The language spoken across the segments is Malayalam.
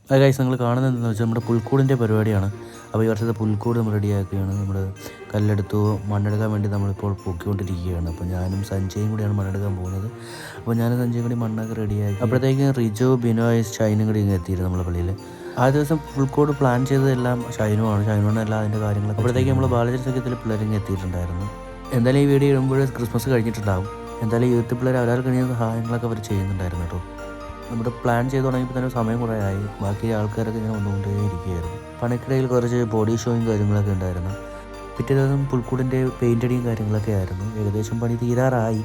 അത് ഗൈസ് നിങ്ങൾ കാണുന്നത് എന്താണെന്ന് വെച്ചാൽ നമ്മുടെ പുൽക്കൂടിൻ്റെ പരിപാടിയാണ്. അപ്പോൾ ഈ വർഷത്തെ പുൽക്കൂട് നമ്മൾ റെഡിയാക്കുകയാണ്. നമ്മൾ കല്ലെടുത്തു മണ്ണെടുക്കാൻ വേണ്ടി നമ്മളിപ്പോൾ പൊക്കിക്കൊണ്ടിരിക്കുകയാണ്. അപ്പോൾ ഞാനും സഞ്ജയും കൂടിയാണ് മണ്ണെടുക്കാൻ പോകുന്നത്. അപ്പോൾ ഞാനും സഞ്ജയും കൂടി മണ്ണൊക്കെ റെഡിയാക്കി. അപ്പോഴത്തേക്കും റിജോ, ബിനോയ്, ഷൈനും കൂടി ഇങ്ങനെ എത്തിയിരുന്നു നമ്മുടെ പള്ളിയിൽ. ആ ദിവസം പുൽക്കൂട് പ്ലാൻ ചെയ്തതെല്ലാം ഷൈനുമാണ് എല്ലാ അതിൻ്റെ കാര്യങ്ങളൊക്കെ. അപ്പോഴത്തേക്കും നമ്മൾ ബാലചര സഖ്യത്തിൽ പിള്ളേരിങ്ങനെ എത്തിയിട്ടുണ്ടായിരുന്നു. എന്തായാലും ഈ വീഡിയോ ഇടുമ്പോൾ ക്രിസ്മസ് കഴിഞ്ഞിട്ടുണ്ടാകും. എന്തായാലും യൂത്ത് പിള്ളേർ അവരാൽ കഴിഞ്ഞ സഹായങ്ങളൊക്കെ അവർ ചെയ്യുന്നുണ്ടായിരുന്നു കേട്ടോ. നമ്മുടെ പ്ലാൻ ചെയ്ത് തുടങ്ങിയപ്പോൾ തന്നെ സമയം കുറേ ആയി. ബാക്കി ആൾക്കാരൊക്കെ ഇങ്ങനെ വന്നുകൊണ്ടേ ഇരിക്കുകയായിരുന്നു. പണിക്കിടയിൽ കുറച്ച് ബോഡി ഷോയും കാര്യങ്ങളൊക്കെ ഉണ്ടായിരുന്നു. പിറ്റേ ദിവസം പുൽക്കൂടിൻ്റെ പെയിൻ്റ് അടിയും കാര്യങ്ങളൊക്കെ ആയിരുന്നു. ഏകദേശം പണി തീരാറായി.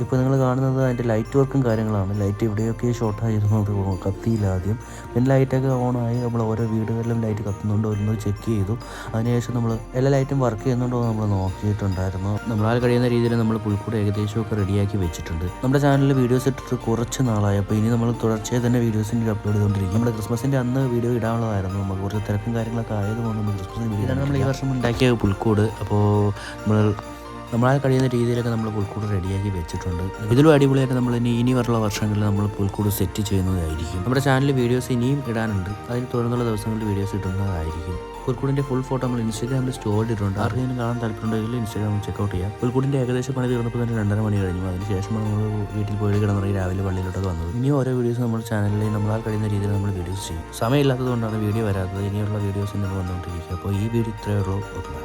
ഇപ്പോൾ നിങ്ങൾ കാണുന്നത് അതിൻ്റെ ലൈറ്റ് വർക്കും കാര്യങ്ങളാണ്. ലൈറ്റ് ഇവിടെയൊക്കെ ഷോർട്ടായിരുന്നു, അത് കത്തിയില്ല ആദ്യം. പിന്നെ ലൈറ്റൊക്കെ ഓണായി. നമ്മൾ ഓരോ വീടുകളിലും ലൈറ്റ് കത്തുന്നുണ്ടോ എന്ന് ചെക്ക് ചെയ്തു. അതിനുശേഷം നമ്മൾ എല്ലാ ലൈറ്റും വർക്ക് ചെയ്യുന്നുണ്ടോ നമ്മൾ നോക്കിയിട്ടുണ്ടായിരുന്നു. നമ്മളാൽ കഴിയുന്ന രീതിയിൽ നമ്മൾ പുൽക്കൂട് ഏകദേശമൊക്കെ റെഡിയാക്കി വെച്ചിട്ടുണ്ട്. നമ്മുടെ ചാനലിൽ വീഡിയോസ് ഇട്ടിട്ട് കുറച്ച് നാളായി. അപ്പോൾ ഇനി നമ്മൾ തുടർച്ചയായി തന്നെ വീഡിയോസിൻ്റെ അപ്ലോഡ് ചെയ്തുകൊണ്ടിരിക്കും. നമ്മുടെ ക്രിസ്മസിൻ്റെ അന്ന് വീഡിയോ ഇടാനുള്ളതായിരുന്നു. നമുക്ക് കുറച്ച് തിരക്കും കാര്യങ്ങളൊക്കെ ആയതുകൊണ്ട് നമ്മൾ ക്രിസ്മസിന് വീഡിയോ ഇതാണ് നമ്മൾ ഈ വർഷം ഉണ്ടാക്കിയ പുൽക്കൂട്. അപ്പോൾ നമ്മളാൽ കഴിയുന്ന രീതിയിലൊക്കെ നമ്മൾ പുൽക്കൂട് റെഡിയാക്കി വെച്ചിട്ടുണ്ട്. ഇതിലും അടിപൊളിയായിട്ട് നമ്മൾ ഇനി വരുന്ന വർഷങ്ങളിൽ നമ്മൾ പുൽക്കൂട് സെറ്റ് ചെയ്യുന്നതായിരിക്കും. നമ്മുടെ ചാനലിൽ വീഡിയോസ് ഇനിയും ഇടാനുണ്ട്. അതിന് തുടർന്നുള്ള ദിവസങ്ങളിൽ വീഡിയോസ് ഇടുന്നതായിരിക്കും. പുൽക്കൂടിൻ്റെ ഫുൾ ഫോട്ടോ നമ്മൾ ഇൻസ്റ്റാഗ്രാമിൽ സ്റ്റോറി ഇട്ടിട്ടുണ്ട്. ആർക്കെങ്കിലും കാണാൻ താല്പര്യമുണ്ടെങ്കിൽ ഇൻസ്റ്റാഗ്രാമിൽ ചെക്കൗട്ട് ചെയ്യാം. പുൽക്കൂടിൻ്റെ ഏകദേശം പണി തീർന്നപ്പോൾ തന്നെ 2:30 മണി കഴിഞ്ഞു. അതിനുശേഷമാണ് നമ്മൾ വീട്ടിൽ പോയി കിടന്നിറങ്ങി രാവിലെ പള്ളിയിലോട്ടൊക്കെ വന്നത്. ഇനിയും ഓരോ വീഡിയോസ് നമ്മുടെ ചാനലിൽ നമ്മളാൽ കഴിയുന്ന രീതിയിൽ നമ്മൾ വീഡിയോസ് ചെയ്യും. സമയമില്ലാത്തതുകൊണ്ടാണ് വീഡിയോ വരാത്തത്. ഇനിയുള്ള വീഡിയോസ് ഇന്ന് വന്നുകൊണ്ടിരിക്കുക. അപ്പോൾ ഈ വീഡിയോ ഇത്രയേ ഉള്ളൂ. ഓക്കെ.